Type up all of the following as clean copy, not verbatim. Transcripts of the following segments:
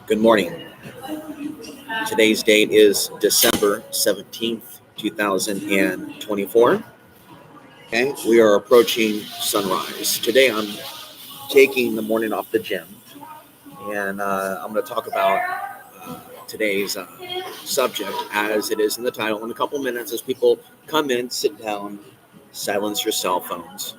Good morning. Today's date is December 17th, 2024. Okay, we are approaching sunrise. Today I'm taking the morning off the gym, and I'm going to talk about today's subject as it is in the title in a couple minutes. As people come in, sit down, silence your cell phones.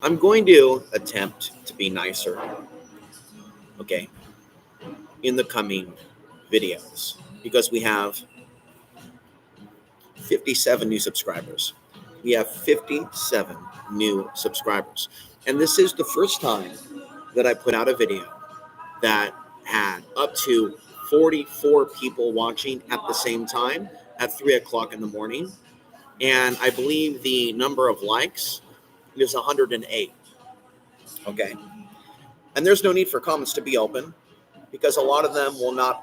I'm going to attempt to be nicer, okay, in the coming videos because we have 57 new subscribers. We have 57 new subscribers. And this is the first time that I put out a video that had up to 44 people watching at the same time at 3 o'clock in the morning. And I believe the number of likes is 108. Okay. And there's no need for comments to be open because a lot of them will not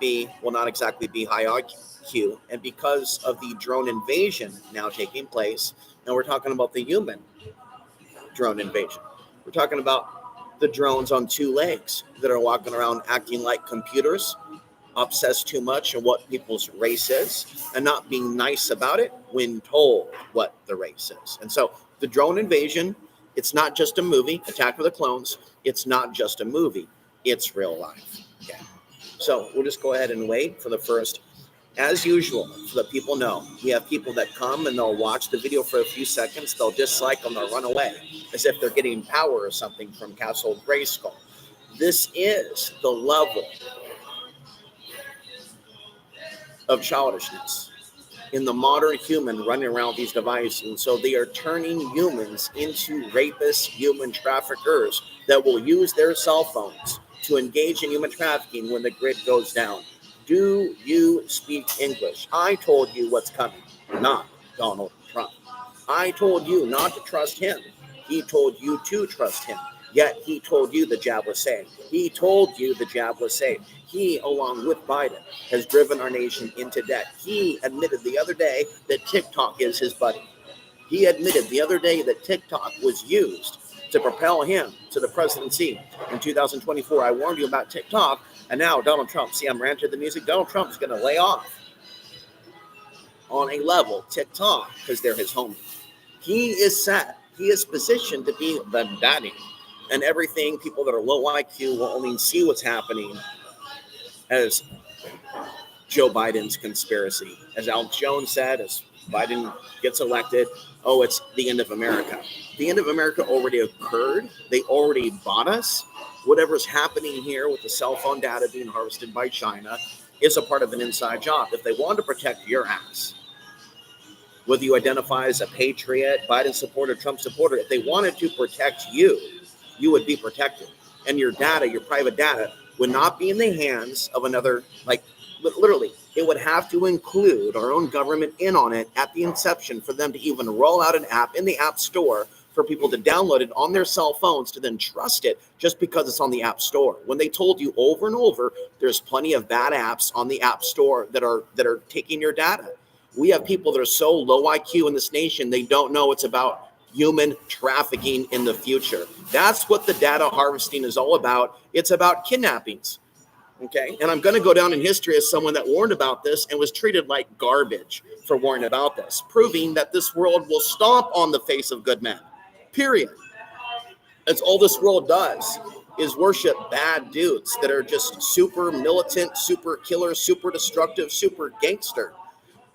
exactly be high IQ. And because of the drone invasion now taking place, now we're talking about the human drone invasion. We're talking about the drones on two legs that are walking around acting like computers, obsessed too much on what people's race is, and not being nice about it when told what the race is. And so the drone invasion, it's not just a movie, Attack of the Clones. It's not just a movie. It's real life. Okay. So we'll just go ahead and wait for the first. As usual, so that people know, we have people that come and they'll watch the video for a few seconds, they'll dislike them, they'll run away, as if they're getting power or something from Castle Grayskull. This is the level of childishness in the modern human running around these devices. And so they are turning humans into rapists, human traffickers that will use their cell phones to engage in human trafficking when the grid goes down. Do you speak English? I told you what's coming, not Donald Trump. I told you not to trust him. He told you to trust him. Yet he told you the jab was safe. He told you the jab was safe. He, along with Biden, has driven our nation into debt. He admitted the other day that TikTok is his buddy. He admitted the other day that TikTok was used to propel him to the presidency in 2024. I warned you about TikTok, and now Donald Trump, see, I'm ranting the music. Donald Trump's going to lay off on a level TikTok because they're his homie. He is set. He is positioned to be the daddy. And everything, people that are low IQ will only see what's happening as Joe Biden's conspiracy. As Al Jones said, as Biden gets elected, oh, it's the end of America. The end of America already occurred. They already bought us. Whatever's happening here with the cell phone data being harvested by China is a part of an inside job. If they want to protect your ass, whether you identify as a patriot, Biden supporter, Trump supporter, if they wanted to protect you, you would be protected. And your data, your private data, would not be in the hands of another, like literally, it would have to include our own government in on it at the inception for them to even roll out an app in the App Store for people to download it on their cell phones to then trust it just because it's on the App Store. When they told you over and over, there's plenty of bad apps on the App Store that are taking your data. We have people that are so low IQ in this nation, they don't know it's about human trafficking in the future. That's what the data harvesting is all about. It's about kidnappings. Okay. And I'm going to go down in history as someone that warned about this and was treated like garbage for warning about this, proving that this world will stomp on the face of good men. Period. That's all this world does is worship bad dudes that are just super militant, super killer, super destructive, super gangster.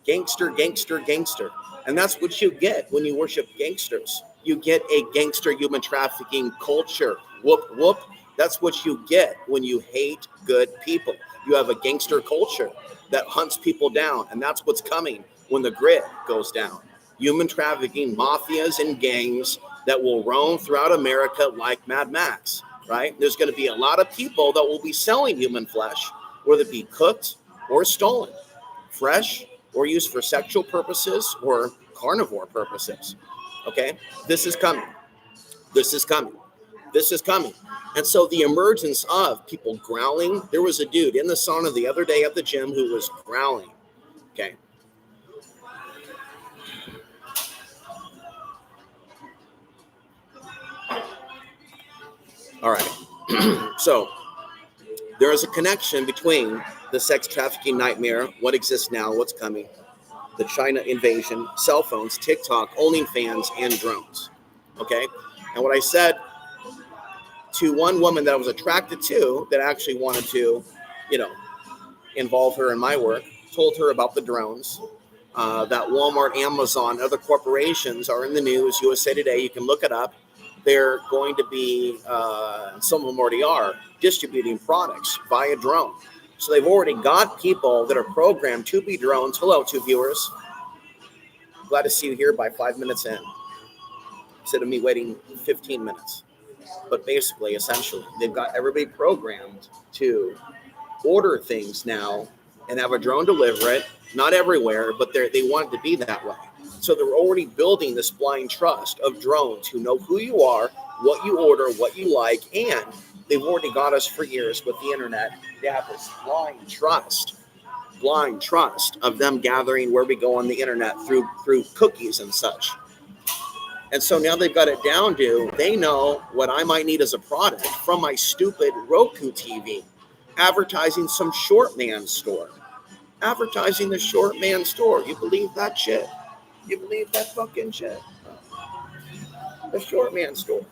Gangster, gangster, gangster. And that's what you get when you worship gangsters. You get a gangster human trafficking culture. Whoop, whoop. That's what you get when you hate good people. You have a gangster culture that hunts people down. And that's what's coming when the grid goes down. Human trafficking mafias and gangs that will roam throughout America like Mad Max, right? There's going to be a lot of people that will be selling human flesh, whether it be cooked or stolen, fresh or used for sexual purposes or carnivore purposes. Okay? This is coming. This is coming. This is coming. And so the emergence of people growling, there was a dude in the sauna the other day at the gym who was growling. Okay? All right. So there is a connection between the sex trafficking nightmare, what exists now, what's coming, the China invasion, cell phones, TikTok, OnlyFans, and drones. Okay? And what I said to one woman that I was attracted to that actually wanted to, involve her in my work, told her about the drones, that Walmart, Amazon, other corporations are in the news, USA Today, you can look it up. They're going to be, some of them already are, distributing products via drone. So they've already got people that are programmed to be drones. Hello, two viewers. Glad to see you here by 5 minutes in, instead of me waiting 15 minutes. But basically, essentially, they've got everybody programmed to order things now and have a drone deliver it. Not everywhere, but they want it to be that way. So they're already building this blind trust of drones who know who you are, what you order, what you like, and they've already got us for years with the internet. They have this blind trust of them gathering where we go on the internet through cookies and such. And so now they've got it down to, they know what I might need as a product from my stupid Roku TV, advertising some short man store. Advertising the short man store. You believe that shit? You believe that fucking shit? The short man store.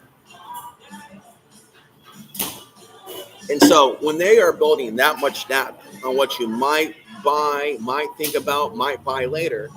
And so when they are building that much data on what you might buy, might think about, might buy later,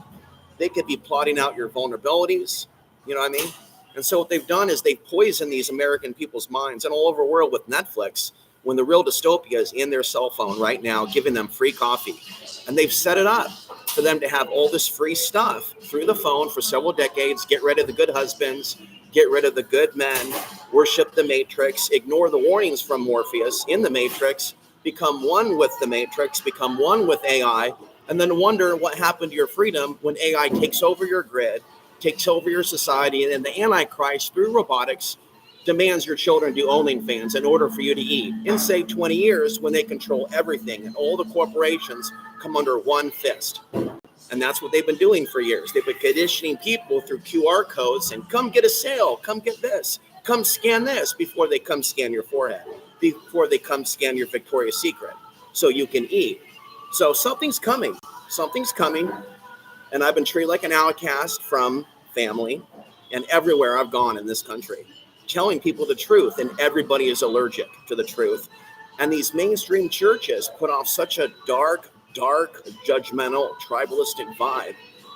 they could be plotting out your vulnerabilities. You know what I mean? And so what they've done is they've poisoned these American people's minds and all over the world with Netflix, when the real dystopia is in their cell phone right now, giving them free coffee. And they've set it up for them to have all this free stuff through the phone for several decades, get rid of the good husbands, get rid of the good men, worship the Matrix, ignore the warnings from Morpheus in the Matrix, become one with the Matrix, become one with AI, and then wonder what happened to your freedom when AI takes over your grid, takes over your society, and then the Antichrist, through robotics, demands your children do OnlyFans in order for you to eat in, say, 20 years, when they control everything and all the corporations come under one fist. And that's what they've been doing for years. They've been conditioning people through QR codes and come get a sale, come get this, come scan this, before they come scan your forehead, before they come scan your Victoria's Secret so you can eat. So something's coming. And I've been treated like an outcast from family and everywhere I've gone in this country, telling people the truth, and everybody is allergic to the truth. And these mainstream churches put off such a dark, judgmental, tribalistic vibe.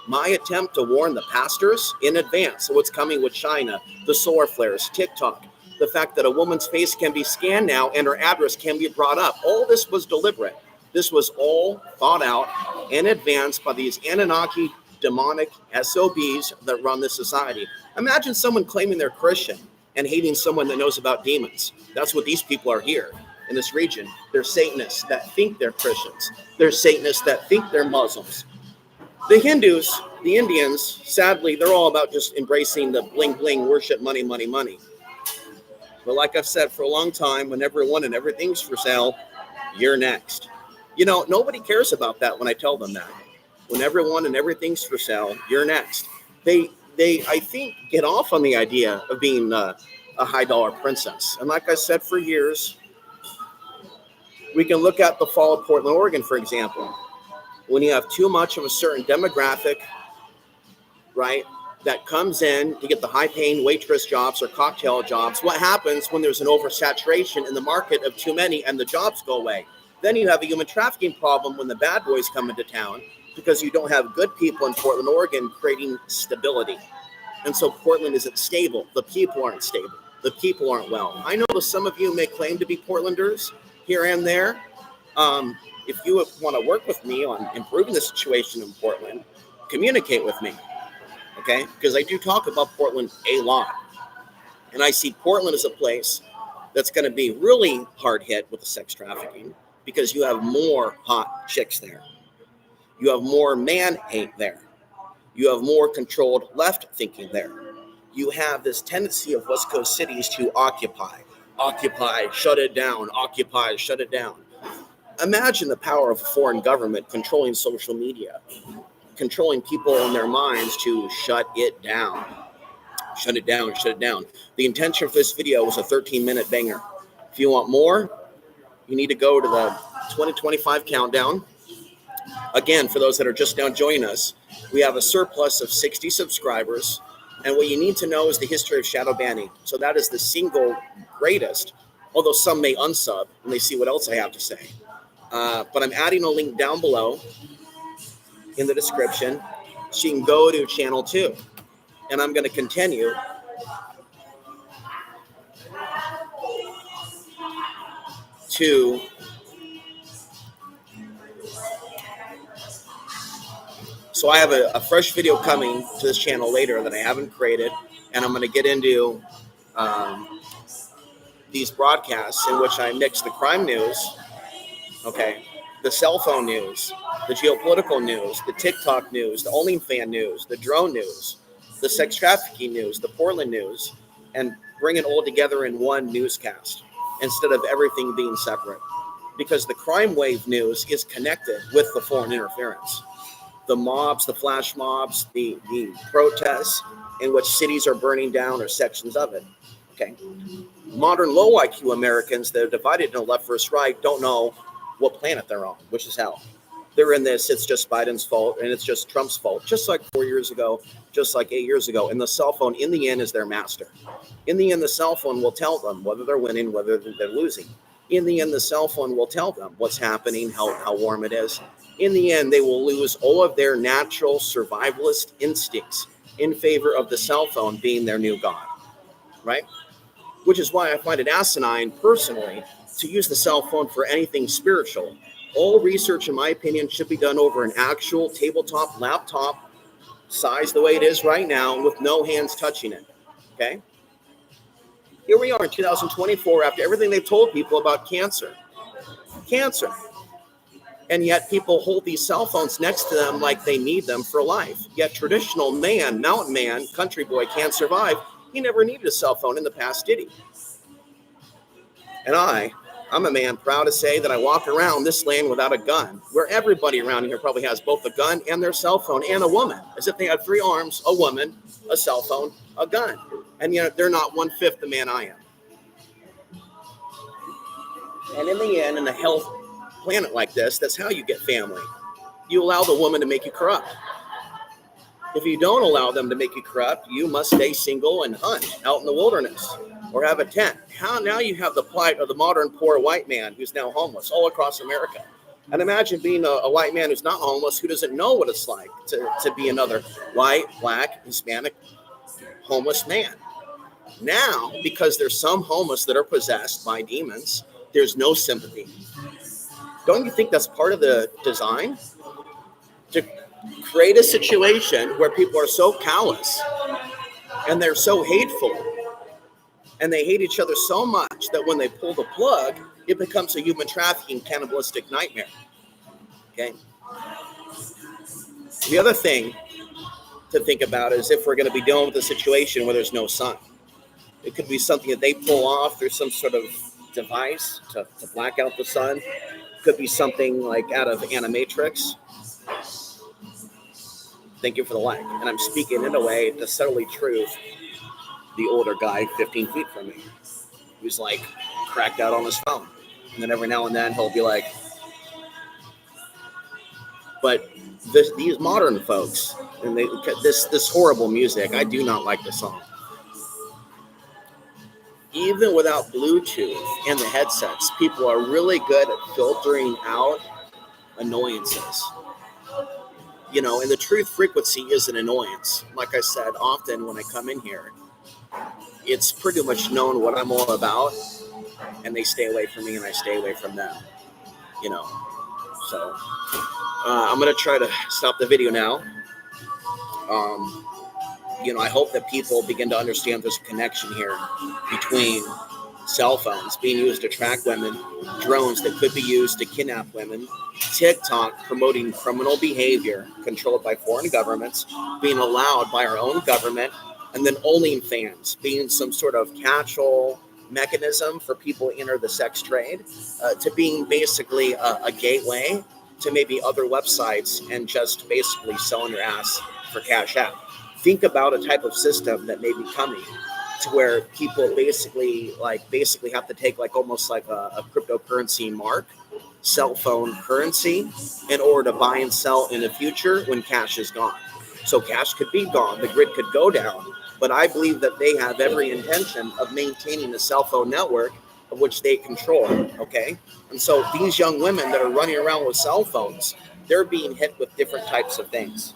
My attempt to warn the pastors in advance of what's coming with China, the solar flares, TikTok, the fact that a woman's face can be scanned now and her address can be brought up. All this was deliberate. This was all thought out in advance by these Anunnaki demonic SOBs that run this society. Imagine someone claiming they're Christian and hating someone that knows about demons. That's what these people are here in this region. They're Satanists that think they're Christians. They're Satanists that think they're Muslims. The Hindus, the Indians, sadly, they're all about just embracing the bling bling, worship, money, money, money. But like I've said for a long time, when everyone and everything's for sale, you're next. You know, nobody cares about that when I tell them that. When everyone and everything's for sale, you're next. They I think, get off on the idea of being a high dollar princess. And like I said for years, we can look at the fall of Portland, Oregon, for example. When you have too much of a certain demographic, right, that comes in to get the high-paying waitress jobs or cocktail jobs, what happens when there's an oversaturation in the market of too many and the jobs go away? Then you have a human trafficking problem when the bad boys come into town, because you don't have good people in Portland, Oregon creating stability. And so Portland isn't stable. The people aren't stable. The people aren't well. I know that some of you may claim to be Portlanders here and there. If you want to work with me on improving the situation in Portland, communicate with me, okay? Because I do talk about Portland a lot. And I see Portland as a place that's going to be really hard hit with the sex trafficking, because you have more hot chicks there. You have more man hate there. You have more controlled left thinking there. You have this tendency of West Coast cities to occupy, shut it down, occupy, shut it down. Imagine the power of a foreign government controlling social media, controlling people in their minds to shut it down. Shut it down, shut it down. The intention for this video was a 13-minute banger. If you want more, you need to go to the 2025 countdown. Again, for those that are just now joining us, we have a surplus of 60 subscribers. And what you need to know is the history of shadow banning. So that is the single greatest, although some may unsub when they see what else I have to say. But I'm adding a link down below in the description so you can go to channel 2. And I'm going to continue to so I have a fresh video coming to this channel later that I haven't created, and I'm going to get into these broadcasts in which I mix the crime news, okay, the cell phone news, the geopolitical news, the TikTok news, the OnlyFans news, the drone news, the sex trafficking news, the Portland news, and bring it all together in one newscast instead of everything being separate. Because the crime wave news is connected with the foreign interference. The mobs, the flash mobs, the protests in which cities are burning down or sections of it. Okay. Modern low IQ Americans that are divided into left versus right don't know what planet they're on, which is hell. They're in this, it's just Biden's fault and it's just Trump's fault, just like 4 years ago, just like 8 years ago. And the cell phone, in the end, is their master. In the end, the cell phone will tell them whether they're winning, whether they're losing. In the end, the cell phone will tell them what's happening, how warm it is. In the end, they will lose all of their natural survivalist instincts in favor of the cell phone being their new god, right? Which is why I find it asinine, personally, to use the cell phone for anything spiritual. All research, in my opinion, should be done over an actual tabletop laptop size the way it is right now with no hands touching it, okay? Here we are in 2024 after everything they've told people about cancer. Cancer. And yet people hold these cell phones next to them like they need them for life. Yet traditional man, mountain man, country boy can't survive. He never needed a cell phone in the past, did he? And I'm a man proud to say that I walk around this land without a gun, where everybody around here probably has both a gun and their cell phone, and a woman, as if they had 3 arms, a woman, a cell phone, a gun. And yet they're not 1/5 the man I am. And in the end, in a health planet like this, that's how you get family. You allow the woman to make you corrupt. If you don't allow them to make you corrupt, you must stay single and hunt out in the wilderness or have a tent. Now you have the plight of the modern poor white man who's now homeless all across America. And imagine being a white man who's not homeless, who doesn't know what it's like to be another white, black, Hispanic, homeless man. Now, because there's some homeless that are possessed by demons, there's no sympathy. Don't you think that's part of the design? To create a situation where people are so callous and they're so hateful and they hate each other so much that when they pull the plug, it becomes a human trafficking, cannibalistic nightmare. Okay. The other thing to think about is if we're going to be dealing with a situation where there's no sun. It could be something that they pull off through some sort of device to black out the sun. Could be something like out of Animatrix. Thank you for the like. And I'm speaking in a way to subtly truth the older guy 15 feet from me who's like cracked out on his phone. And then every now and then he'll be like, but these modern folks, and this horrible music, I do not like the song. Even without Bluetooth and the headsets, people are really good at filtering out annoyances. You know, and the truth frequency is an annoyance. Like I said, often when I come in here, it's pretty much known what I'm all about, and they stay away from me and I stay away from them, you know. So I'm going to try to stop the video now. You know, I hope that people begin to understand there's a connection here between cell phones being used to track women, drones that could be used to kidnap women, TikTok promoting criminal behavior controlled by foreign governments, being allowed by our own government, and then OnlyFans being some sort of catch-all mechanism for people to enter the sex trade, to being basically a gateway to maybe other websites and just basically selling your ass for cash out. think about a type of system that may be coming to where people basically have to take like almost like a cryptocurrency mark, cell phone currency, in order to buy and sell in the future when cash is gone. So cash could be gone, the grid could go down, but I believe that they have every intention of maintaining the cell phone network of which they control, okay? And so these young women that are running around with cell phones, they're being hit with different types of things,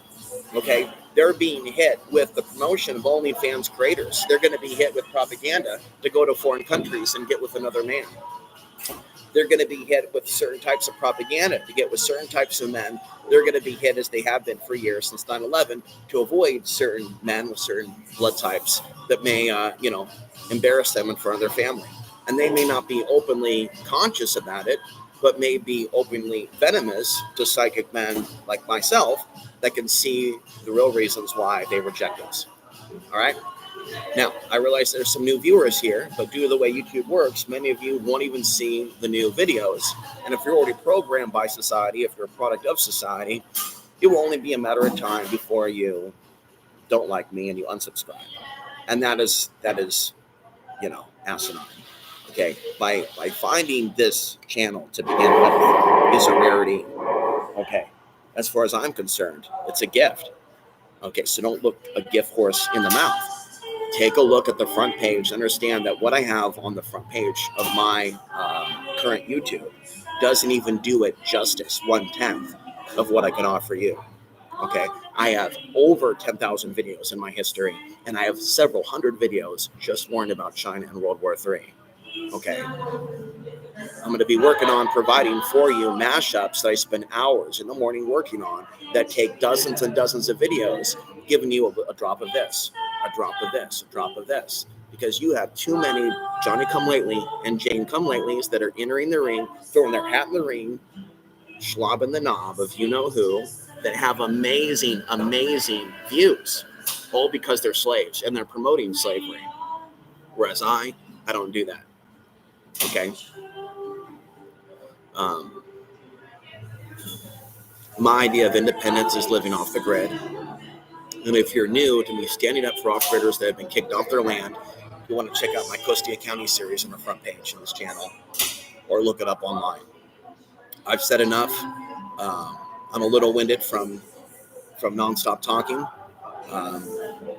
okay? They're being hit with the promotion of OnlyFans creators. They're going to be hit with propaganda to go to foreign countries and get with another man. They're going to be hit with certain types of propaganda to get with certain types of men. They're going to be hit, as they have been for years since 9/11, to avoid certain men with certain blood types that may, embarrass them in front of their family. And they may not be openly conscious about it, but may be openly venomous to psychic men like myself that can see the real reasons why they reject us. All right? Now, I realize there's some new viewers here, but due to the way YouTube works, many of you won't even see the new videos. And if you're already programmed by society, if you're a product of society, it will only be a matter of time before you don't like me and you unsubscribe. And that is, asinine. Okay, by finding this channel to begin with is a rarity. Okay, as far as I'm concerned, it's a gift. Okay, so don't look a gift horse in the mouth. Take a look at the front page. Understand that what I have on the front page of my current YouTube doesn't even do it justice, 1/10 of what I can offer you. Okay, I have over 10,000 videos in my history, and I have several hundred videos just warned about China and World War III. Okay, I'm going to be working on providing for you mashups that I spend hours in the morning working on that take dozens and dozens of videos, giving you a drop of this, a drop of this, a drop of this, because you have too many Johnny come lately and Jane come latelys that are entering the ring, throwing their hat in the ring, slobbing the knob of you know who, that have amazing, amazing views, all because they're slaves and they're promoting slavery. Whereas I don't do that. Okay. My idea of independence is living off the grid. And if you're new to me standing up for off-gridders that have been kicked off their land, you want to check out my Costia County series on the front page of this channel, or look it up online. I've said enough. I'm a little winded from nonstop talking.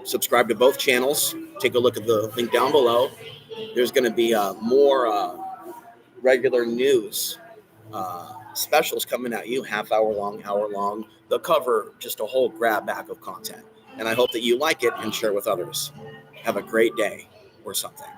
Subscribe to both channels. Take a look at the link down below. There's going to be more regular news specials coming at you, hour long. They'll cover just a whole grab bag of content. And I hope that you like it and share with others. Have a great day or something.